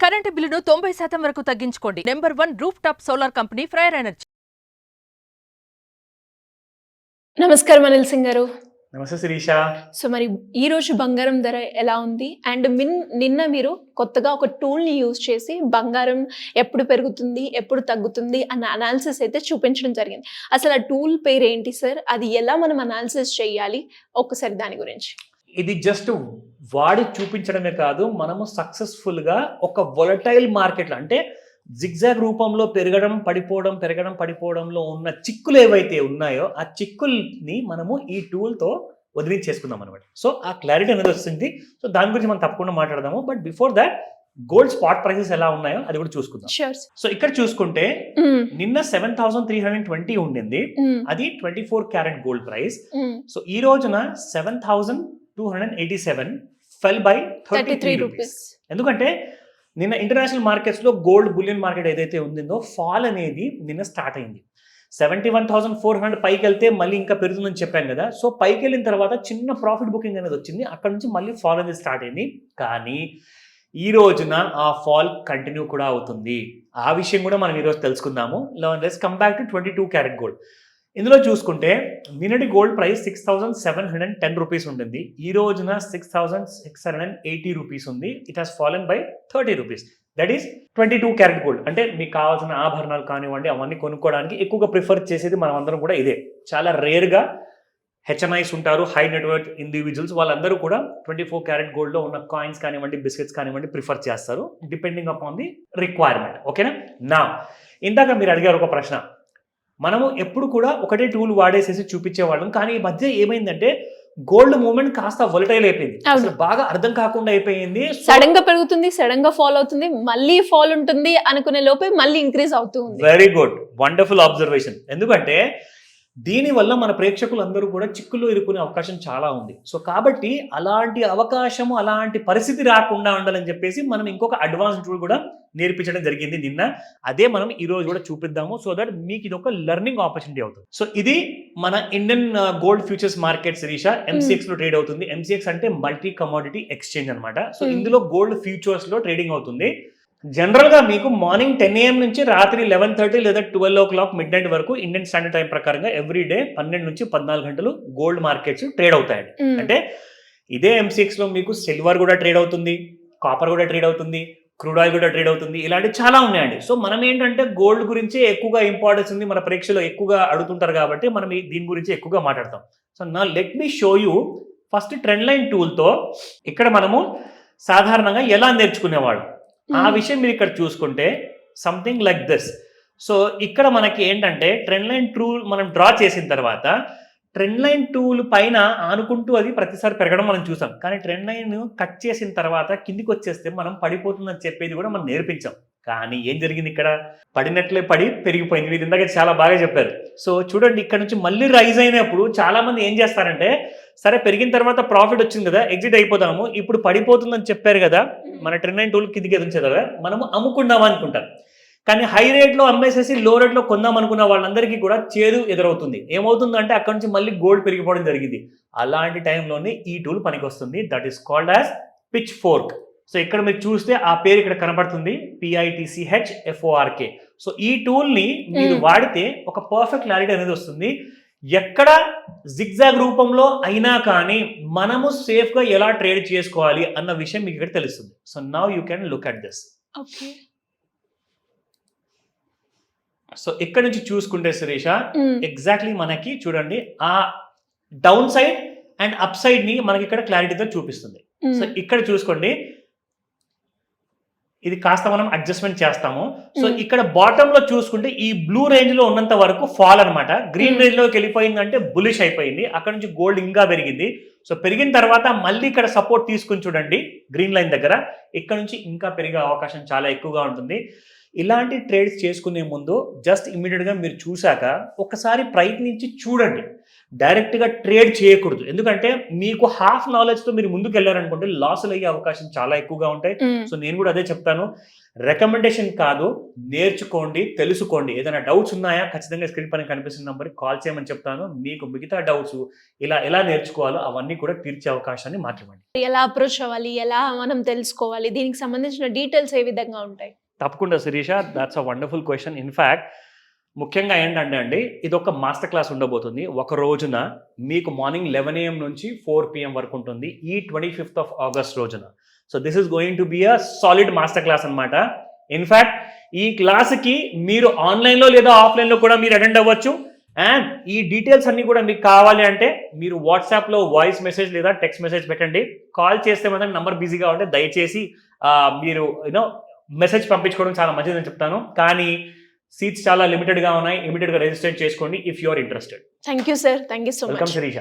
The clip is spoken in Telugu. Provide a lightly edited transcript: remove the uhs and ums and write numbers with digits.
కరెంటు బిల్లును 90% వరకు తగ్గించుకోండి. Number 1 roof top solar company Freyr energy. నమస్కారం అనిల్ సింగ్ గారు. నమస్తే శిరీష. సో మరి ఈ రోజు బంగారం ధర ఎలా ఉంది? అండ్ నిన్న మీరు కొత్తగా ఒక టూల్ని యూజ్ చేసి బంగారం ఎప్పుడు పెరుగుతుంది, ఎప్పుడు తగ్గుతుంది అన్న అనాలిసిస్ అయితే చూపించడం జరిగింది. అసలు ఆ టూల్ పేరు ఏంటి సార్? అది ఎలా మనం అనాలిసిస్ చేయాలి? ఒక్కసారి దాని గురించి. ఇది జస్ట్ వాడి చూపించడమే కాదు, మనము సక్సెస్ఫుల్గా ఒక వొలటైల్ మార్కెట్లో అంటే జిగ్జాగ్ రూపంలో పెరగడం పడిపోవడంలో ఉన్న చిక్కులు ఏవైతే ఉన్నాయో ఆ చిక్కుల్ని మనము ఈ టూల్తో వదిలించేసుకుందాం అనమాట. సో ఆ క్లారిటీ అనేది వస్తుంది. సో దాని గురించి మనం తప్పకుండా మాట్లాడదాము. But before that gold spot prices ఎలా ఉన్నాయో అది కూడా చూసుకుందాం. సో ఇక్కడ చూసుకుంటే నిన్న 7,320 ఉండింది, అది 24 క్యారెట్ గోల్డ్ ప్రైస్. సో ఈ రోజున 7,287 ఫెల్ బై 33 రూపీస్. ఎందుకంటే నిన్న ఇంటర్నేషనల్ మార్కెట్స్ లో గోల్డ్ బులియన్ మార్కెట్ ఏదైతే ఉందో ఫాల్ అనేది నిన్న స్టార్ట్ అయింది. 71,400 పైకి వెళ్తే మళ్ళీ ఇంకా పెరుగుతుందని చెప్పాను కదా. సో పైకి వెళ్ళిన తర్వాత చిన్న ప్రాఫిట్ బుకింగ్ అనేది వచ్చింది, అక్కడ నుంచి మళ్ళీ ఫాల్ అనేది స్టార్ట్ అయింది. కానీ ఈ రోజున ఆ ఫాల్ కంటిన్యూ కూడా అవుతుంది. ఆ విషయం కూడా మనం ఈరోజు తెలుసుకుందాము. Let's come back to 22 carat gold. ఇందులో చూసుకుంటే నిన్నటి గోల్డ్ ప్రైస్ 6,710 రూపీస్ ఉంటుంది. ఈ రోజున 6,680 రూపీస్ ఉంది. It has fallen by 30 rupees. That is 22 carat gold. అంటే మీకు కావాల్సిన ఆభరణాలు కానివ్వండి అవన్నీ కొనుక్కోవడానికి ఎక్కువగా ప్రిఫర్ చేసేది మనం అందరం కూడా ఇదే. చాలా రేర్గా హెచ్ఎన్ఐస్ ఉంటారు, హై నెట్వర్క్ ఇండివిజువల్స్, వాళ్ళందరూ కూడా 24 క్యారెట్ గోల్డ్లో ఉన్న కాయిన్స్ కానివ్వండి, బిస్కెట్స్ కానివ్వండి ప్రిఫర్ చేస్తారు, డిపెండింగ్ అపాన్ ది రిక్వైర్మెంట్. ఓకేనా? నా ఇందాక మీరు అడిగారు ఒక ప్రశ్న. మనము ఎప్పుడు కూడా ఒకటే టూల్ వాడేసేసి చూపించేవాళ్ళం, కానీ ఈ మధ్య ఏమైందంటే గోల్డ్ మూవ్మెంట్ కాస్త వొలటైల్ అయిపోయింది, అసలు బాగా అర్థం కాకుండా అయిపోయింది. సడన్ గా పెరుగుతుంది, సడన్ గా ఫాల్ అవుతుంది, మళ్ళీ ఫాల్ ఉంటుంది అనుకునే లోపే మళ్ళీ ఇంక్రీజ్ అవుతుంది. Very good, wonderful observation. ఎందుకంటే దీనివల్ల మన ప్రేక్షకులు అందరూ కూడా చిక్కుల్లో ఇరుక్కునే అవకాశం చాలా ఉంది. సో కాబట్టి అలాంటి అవకాశము, అలాంటి పరిస్థితి రాకుండా ఉండాలని చెప్పేసి మనం ఇంకొక అడ్వాన్స్ టూల్ కూడా నేర్పించడం జరిగింది నిన్న. అదే మనం ఈ రోజు కూడా చూపిద్దాము, సో దట్ మీకు ఇది ఒక లెర్నింగ్ ఆపర్చునిటీ అవుతుంది. సో ఇది మన Indian gold futures market Sirisha, MCX లో ట్రేడ్ అవుతుంది. MCX అంటే మల్టీ కమోడిటీ ఎక్స్చేంజ్ అనమాట. సో ఇందులో గోల్డ్ ఫ్యూచర్స్ లో ట్రేడింగ్ అవుతుంది. జనరల్ గా మీకు మార్నింగ్ 10 AM నుంచి రాత్రి 11:30 లేదా 12 o'clock మిడ్ నైట్ వరకు ఇండియన్ స్టాండర్డ్ టైం ప్రకారంగా ఎవ్రీ డే 12 నుంచి 14 గంటలు గోల్డ్ మార్కెట్స్ ట్రేడ్ అవుతాయండి. అంటే ఇదే MCX లో మీకు సిల్వర్ కూడా ట్రేడ్ అవుతుంది, కాపర్ కూడా ట్రేడ్ అవుతుంది, క్రూడ్ ఆయిల్ కూడా ట్రేడ్ అవుతుంది, ఇలాంటివి చాలా ఉన్నాయండి. సో మనం ఏంటంటే గోల్డ్ గురించి ఎక్కువగా ఇంపార్టెన్స్ ఉంది, మన ప్రేక్షకులు ఎక్కువగా అడుగుతుంటారు కాబట్టి మనం దీని గురించి ఎక్కువగా మాట్లాడతాం. సో నా let me show you first trend line టూల్తో ఇక్కడ మనము సాధారణంగా ఎలా నేర్చుకునేవాళ్ళం ఆ విషయం మీరు ఇక్కడ చూసుకుంటే సంథింగ్ లైక్ దిస్. సో ఇక్కడ మనకి ఏంటంటే ట్రెండ్ లైన్ టూల్ మనం డ్రా చేసిన తర్వాత ట్రెండ్ లైన్ టూల్ పైన ఆనుకుంటూ అది ప్రతిసారి పెరగడం మనం చూసాం. కానీ ట్రెండ్ లైన్ కట్ చేసిన తర్వాత కిందికి వచ్చేస్తే మనం పడిపోతుందని చెప్పేది కూడా మనం నేర్పించాం. కానీ ఏం జరిగింది, ఇక్కడ పడినట్లే పడి పెరిగిపోయింది. మీరు ఇందాక చాలా బాగా చెప్పారు. సో చూడండి, ఇక్కడ నుంచి మళ్ళీ రైజ్ అయినప్పుడు చాలా మంది ఏం చేస్తారంటే, సరే పెరిగిన తర్వాత ప్రాఫిట్ వచ్చింది కదా, ఎగ్జిట్ అయిపోతాము, ఇప్పుడు పడిపోతుందని చెప్పారు కదా, మన ట్రెండ్ లైన్ టూల్ కిందికి ఎదుంచారు కదా, మనము అమ్ముకుందామా అనుకుంటారు. కానీ హై రేట్లో అమ్మేసేసి లో రేట్లో కొందాం అనుకున్న వాళ్ళందరికీ కూడా చేదు ఎదురవుతుంది. ఏమవుతుందంటే అక్కడ నుంచి మళ్ళీ గోల్డ్ పెరిగిపోవడం జరిగింది. అలాంటి టైంలోనే ఈ టూల్ పనికి వస్తుంది. That is called as pitch fork. So ఇక్కడ మీరు చూస్తే ఆ పేరు ఇక్కడ కనబడుతుంది, PITCHFORK. సో ఈ టూల్ని మీరు వాడితే ఒక పర్ఫెక్ట్ క్లారిటీ అనేది వస్తుంది. ఎక్కడ జిగ్జాగ్ రూపంలో అయినా కానీ మనము సేఫ్గా ఎలా ట్రేడ్ చేసుకోవాలి అన్న విషయం మీకు ఇక్కడ తెలుస్తుంది. So now you can look at this. So ఇక్కడ నుంచి చూసుకుంటే శిరీష, ఎగ్జాక్ట్లీ మనకి చూడండి ఆ down side and up side ని మనకి ఇక్కడ క్లారిటీతో చూపిస్తుంది. సో ఇక్కడ చూసుకోండి, ఇది కాస్త మనం అడ్జస్ట్మెంట్ చేస్తాము. సో ఇక్కడ బాటమ్ లో చూసుకుంటే ఈ బ్లూ రేంజ్ లో ఉన్నంత వరకు ఫాల్ అనమాట. గ్రీన్ రేంజ్ లోకి వెళ్ళిపోయిందంటే బులిష్ అయిపోయింది. అక్కడ నుంచి గోల్డ్ ఇంకా పెరిగింది. సో పెరిగిన తర్వాత మళ్ళీ ఇక్కడ సపోర్ట్ తీసుకుని చూడండి గ్రీన్ లైన్ దగ్గర, ఇక్కడ నుంచి ఇంకా పెరిగే అవకాశం చాలా ఎక్కువగా ఉంటుంది. ఇలాంటి ట్రేడ్స్ చేసుకునే ముందు జస్ట్ ఇమ్మీడియట్గా మీరు చూశాక ఒకసారి ప్రయత్నించి చూడండి. డైరెక్ట్గా ట్రేడ్ చేయకూడదు. ఎందుకంటే మీకు హాఫ్ నాలెడ్జ్తో మీరు ముందుకు వెళ్ళారనుకుంటే లాసులు అయ్యే అవకాశం చాలా ఎక్కువగా ఉంటాయి. సో నేను కూడా అదే చెప్తాను, రికమెండేషన్ కాదు, నేర్చుకోండి, తెలుసుకోండి. ఏదైనా డౌట్స్ ఉన్నాయా ఖచ్చితంగా స్క్రీన్ పైన కనిపిస్తున్న నెంబర్కి కాల్ చేయమని చెప్తాను. మీకు మిగతా డౌట్స్ ఎలా నేర్చుకోవాలో అవన్నీ కూడా తీర్చే అవకాశాన్ని మాకివ్వండి. ఎలా అప్రోచ్ అవ్వాలి, ఎలా మనం తెలుసుకోవాలి, దీనికి సంబంధించిన డీటెయిల్స్ ఏ విధంగా ఉంటాయి? తప్పకుండా Sirisha, that's a wonderful question. In fact ముఖ్యంగా ఏంటంటే అండి, ఇది ఒక మాస్టర్ క్లాస్ ఉండబోతుంది. ఒక రోజున మీకు మార్నింగ్ 11 AM నుంచి 4 PM వరకు ఉంటుంది, ఈ 25th of August రోజున. So this is going to be a solid master class అనమాట. ఇన్ఫ్యాక్ట్ ఈ క్లాస్కి మీరు ఆన్లైన్లో లేదా ఆఫ్లైన్లో కూడా మీరు అటెండ్ అవ్వచ్చు. అండ్ ఈ డీటెయిల్స్ అన్నీ కూడా మీకు కావాలి అంటే మీరు వాట్సాప్లో వాయిస్ మెసేజ్ లేదా టెక్స్ట్ మెసేజ్ పెట్టండి. కాల్ చేస్తే మాత్రం నంబర్ బిజీగా ఉంటే దయచేసి మీరు మెసేజ్ పంపించుకోవడం చాలా మంచిదని చెప్తాను. కానీ సీట్స్ చాలా లిమిటెడ్గా ఉన్నాయి, ఇమీడియట్గా రిజిస్టర్ చేసుకోండి if you are interested. Thank you sir, thank you so much. Welcome Sirisha.